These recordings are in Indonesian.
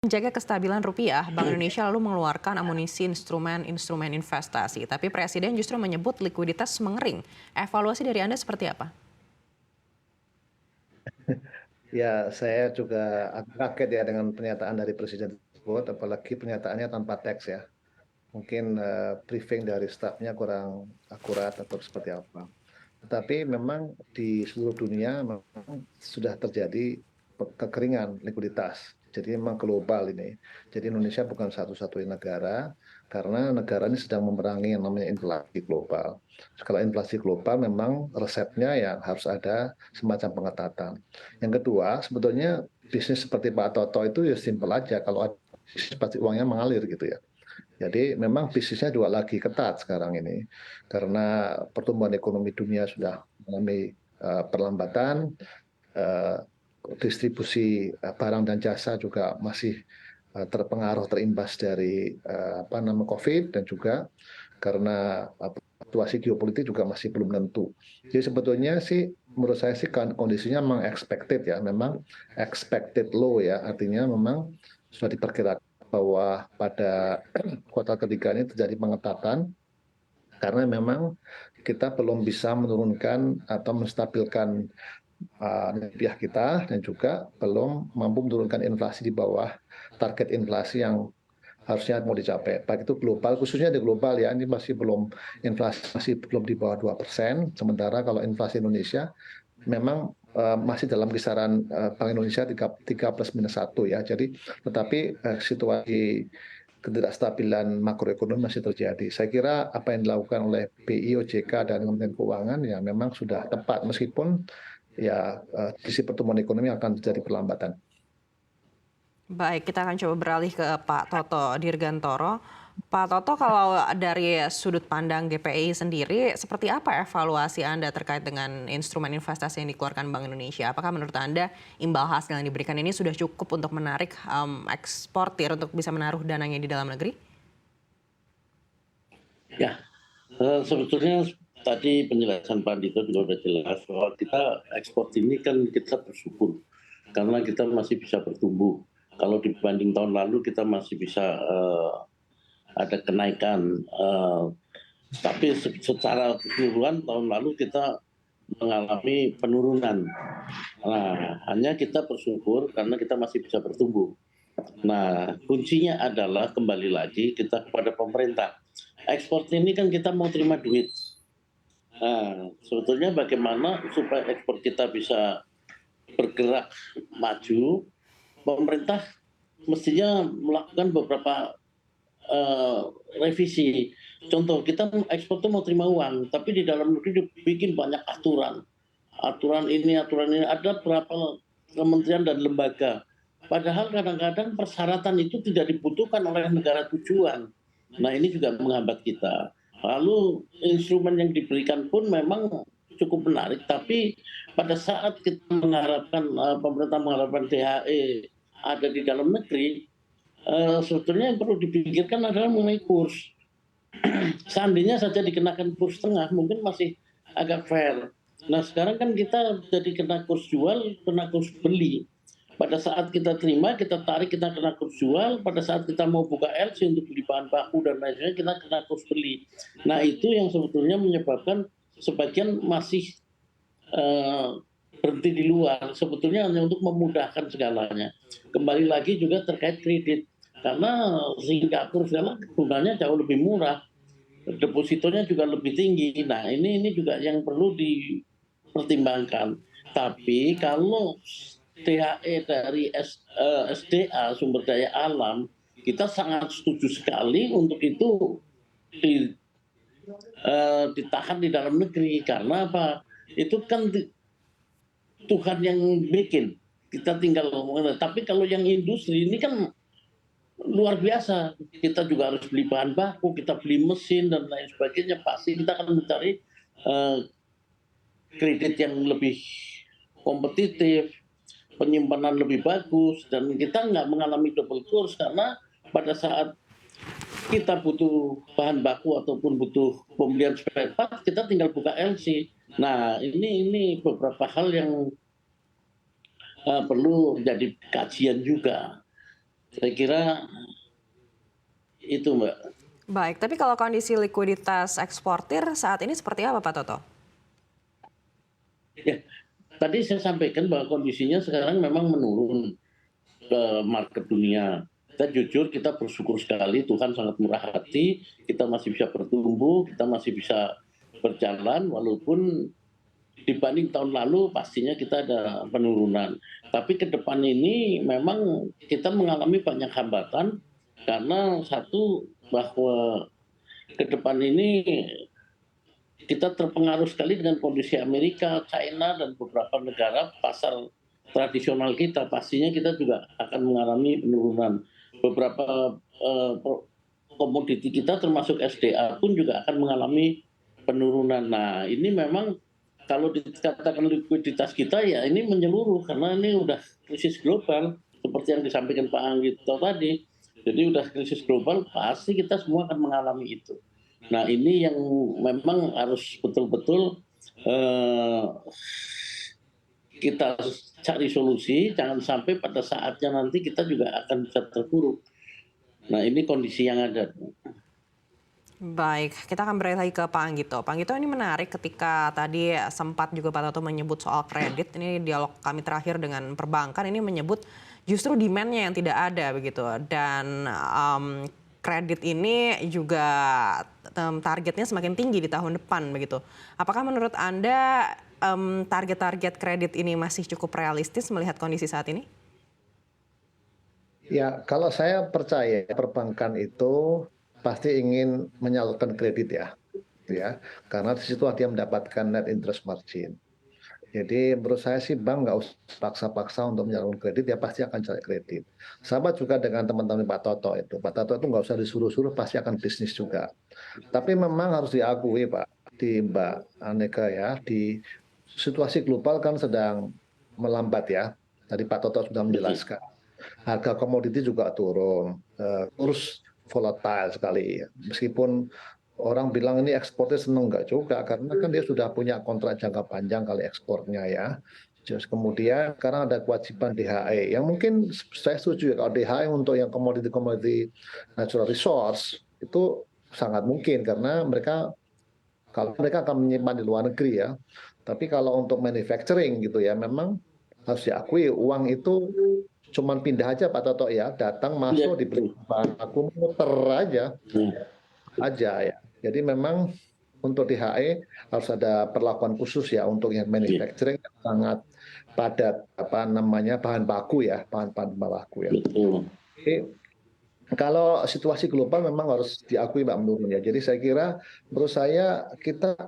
Menjaga kestabilan rupiah, Bank Indonesia lalu mengeluarkan amunisi instrumen-instrumen investasi. Tapi Presiden justru menyebut likuiditas mengering. Evaluasi dari Anda seperti apa? Ya, saya juga agak kaget ya dengan pernyataan dari Presiden tersebut, apalagi pernyataannya tanpa teks ya. Mungkin briefing dari stafnya kurang akurat atau seperti apa. Tetapi memang di seluruh dunia memang sudah terjadi kekeringan likuiditas. Jadi memang global ini. Jadi Indonesia bukan satu-satunya negara karena negara ini sedang memerangi yang namanya inflasi global. Kalau inflasi global memang resepnya yang harus ada semacam pengetatan. Yang kedua, sebetulnya bisnis seperti Pak Toto itu ya simpel aja. Kalau ada bisnis pasti uangnya mengalir gitu ya. Jadi memang bisnisnya juga lagi ketat sekarang ini karena pertumbuhan ekonomi dunia sudah mengalami perlambatan, eh, distribusi barang dan jasa juga masih terpengaruh terimbas dari COVID dan juga karena situasi geopolitik juga masih belum tentu. Jadi sebetulnya sih menurut saya sih kondisinya memang expected ya, memang expected low ya, artinya memang sudah diperkirakan bahwa pada kuartal ketiga ini terjadi pengetatan karena memang kita belum bisa menurunkan atau menstabilkan rupiah kita dan juga belum mampu menurunkan inflasi di bawah target inflasi yang harusnya mau dicapai. Baik itu global, khususnya di global ya, ini masih belum inflasi masih belum di bawah 2%. Sementara kalau inflasi Indonesia memang masih dalam kisaran Bank Indonesia 3 plus minus 1 ya. Jadi tetapi situasi ketidakstabilan makroekonomi masih terjadi. Saya kira apa yang dilakukan oleh BI, OJK dan Kementerian Keuangan ya memang sudah tepat meskipun ya sisi pertumbuhan ekonomi akan terjadi perlambatan. Baik, kita akan coba beralih ke Pak Toto Dirgantoro. Pak Toto, kalau dari sudut pandang GPI sendiri, seperti apa evaluasi Anda terkait dengan instrumen investasi yang dikeluarkan Bank Indonesia? Apakah menurut Anda imbal hasil yang diberikan ini sudah cukup untuk menarik eksportir untuk bisa menaruh dananya di dalam negeri? Ya, sebetulnya tadi penjelasan Pak Dito juga sudah jelas bahwa kita ekspor ini kan kita bersyukur karena kita masih bisa bertumbuh. Kalau dibanding tahun lalu kita masih bisa ada kenaikan, tapi secara keseluruhan tahun lalu kita mengalami penurunan. Nah, hanya kita bersyukur karena kita masih bisa bertumbuh. Nah, kuncinya adalah kembali lagi kita kepada pemerintah. Ekspor ini kan kita mau terima duit. Nah, sebetulnya bagaimana supaya ekspor kita bisa bergerak maju, pemerintah mestinya melakukan beberapa revisi. Contoh, kita ekspor itu mau terima uang, tapi di dalam negeri dibikin banyak aturan. Aturan ini, ada berapa kementerian dan lembaga. Padahal kadang-kadang persyaratan itu tidak dibutuhkan oleh negara tujuan. Nah, ini juga menghambat kita. Lalu instrumen yang diberikan pun memang cukup menarik, tapi pada saat kita mengharapkan, pemerintah mengharapkan DHE ada di dalam negeri, sebetulnya yang perlu dipikirkan adalah mengenai kurs. Seandainya saja dikenakan kurs tengah, mungkin masih agak fair. Nah, sekarang kan kita jadi kena kurs jual, kena kurs beli. Pada saat kita terima, kita tarik, kita kena kurs jual. Pada saat kita mau buka LC untuk beli bahan baku dan lain sebagainya, kita kena kurs beli. Nah, itu yang sebetulnya menyebabkan sebagian masih berhenti di luar. Sebetulnya hanya untuk memudahkan segalanya. Kembali lagi juga terkait kredit. Karena Singapura segala bunganya jauh lebih murah, depositonya juga lebih tinggi. Nah, ini juga yang perlu dipertimbangkan. Tapi kalau THE dari SDA, sumber daya alam, kita sangat setuju sekali untuk itu ditahan di dalam negeri. Karena apa? Itu kan Tuhan yang bikin. Kita tinggal ngomongin. Tapi kalau yang industri ini kan luar biasa. Kita juga harus beli bahan baku, kita beli mesin dan lain sebagainya. Pasti kita akan mencari kredit yang lebih kompetitif, penyimpanan lebih bagus, dan kita nggak mengalami double course karena pada saat kita butuh bahan baku ataupun butuh pembelian spare part, kita tinggal buka LC. Nah, ini beberapa hal yang perlu jadi kajian juga. Saya kira itu, Mbak. Baik, tapi kalau kondisi likuiditas eksportir saat ini seperti apa Pak Toto? Ya, tadi saya sampaikan bahwa kondisinya sekarang memang menurun ke market dunia. Kita jujur, kita bersyukur sekali, Tuhan sangat murah hati, kita masih bisa bertumbuh, kita masih bisa berjalan, walaupun dibanding tahun lalu pastinya kita ada penurunan. Tapi ke depan ini memang kita mengalami banyak hambatan, karena satu, bahwa ke depan ini kita terpengaruh sekali dengan kondisi Amerika, China, dan beberapa negara pasar tradisional kita. Pastinya kita juga akan mengalami penurunan. Beberapa komoditi kita termasuk SDA pun juga akan mengalami penurunan. Nah, ini memang kalau dikatakan likuiditas kita ya ini menyeluruh, karena ini udah krisis global seperti yang disampaikan Pak Anggito tadi. Jadi udah krisis global, pasti kita semua akan mengalami itu. Nah, ini yang memang harus betul-betul kita cari solusi, jangan sampai pada saatnya nanti kita juga akan bisa terpuruk. Nah, ini kondisi yang ada. Baik, kita akan beralih lagi ke Pak Anggito. Pak Anggito, ini menarik ketika tadi sempat juga Pak Toto menyebut soal kredit. Ini dialog kami terakhir dengan perbankan ini menyebut justru demand-nya yang tidak ada begitu. Dan kredit ini juga targetnya semakin tinggi di tahun depan begitu. Apakah menurut Anda target-target kredit ini masih cukup realistis melihat kondisi saat ini? Ya, kalau saya percaya perbankan itu pasti ingin menyalurkan kredit ya, karena di situ dia mendapatkan net interest margin. Jadi menurut saya sih bank nggak usah paksa-paksa untuk menyalurkan kredit, ya pasti akan cari kredit. Sama juga dengan teman-teman Pak Toto itu. Pak Toto itu nggak usah disuruh-suruh, pasti akan bisnis juga. Tapi memang harus diakui Pak, Mbak Aneka ya, di situasi global kan sedang melambat ya. Tadi Pak Toto sudah menjelaskan. Harga komoditi juga turun, terus volatile sekali. Meskipun orang bilang ini ekspornya seneng, enggak juga, karena kan dia sudah punya kontrak jangka panjang kali ekspornya ya. Terus kemudian sekarang ada kewajiban DHE, yang mungkin saya setuju ya, kalau DHE untuk yang komoditi-komoditi natural resource itu sangat mungkin, karena kalau mereka akan menyimpan di luar negeri ya. Tapi kalau untuk manufacturing gitu ya, memang harus diakui uang itu cuman pindah aja Pak Toto ya, datang masuk dibeli bahan baku muter aja ya. Jadi memang untuk DHE harus ada perlakuan khusus ya untuk yang manufacturing yang sangat padat bahan baku ya, bahan baku ya. Jadi, kalau situasi global memang harus diakui Mbak menurun ya. Jadi saya kira menurut saya kita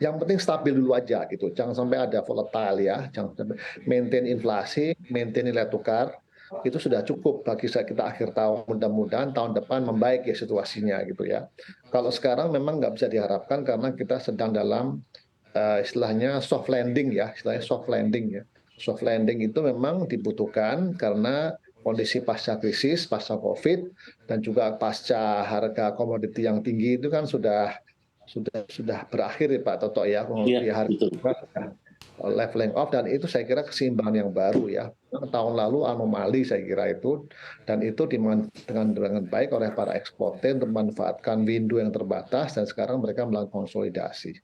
yang penting stabil dulu aja gitu, jangan sampai ada volatile ya, jangan sampai maintain inflasi, maintain nilai tukar, itu sudah cukup bagi kita akhir tahun. Mudah-mudahan tahun depan membaik ya situasinya gitu ya. Kalau sekarang memang nggak bisa diharapkan karena kita sedang dalam istilahnya soft landing ya, istilahnya soft landing ya. Soft landing itu memang dibutuhkan karena kondisi pasca krisis, pasca COVID, dan juga pasca harga komoditi yang tinggi itu kan sudah berakhir ya Pak Toto ya, harga leveling off, dan itu saya kira keseimbangan yang baru ya. Tahun lalu anomali saya kira itu, dan itu dengan baik oleh para eksportir untuk memanfaatkan window yang terbatas, dan sekarang mereka melakukan konsolidasi.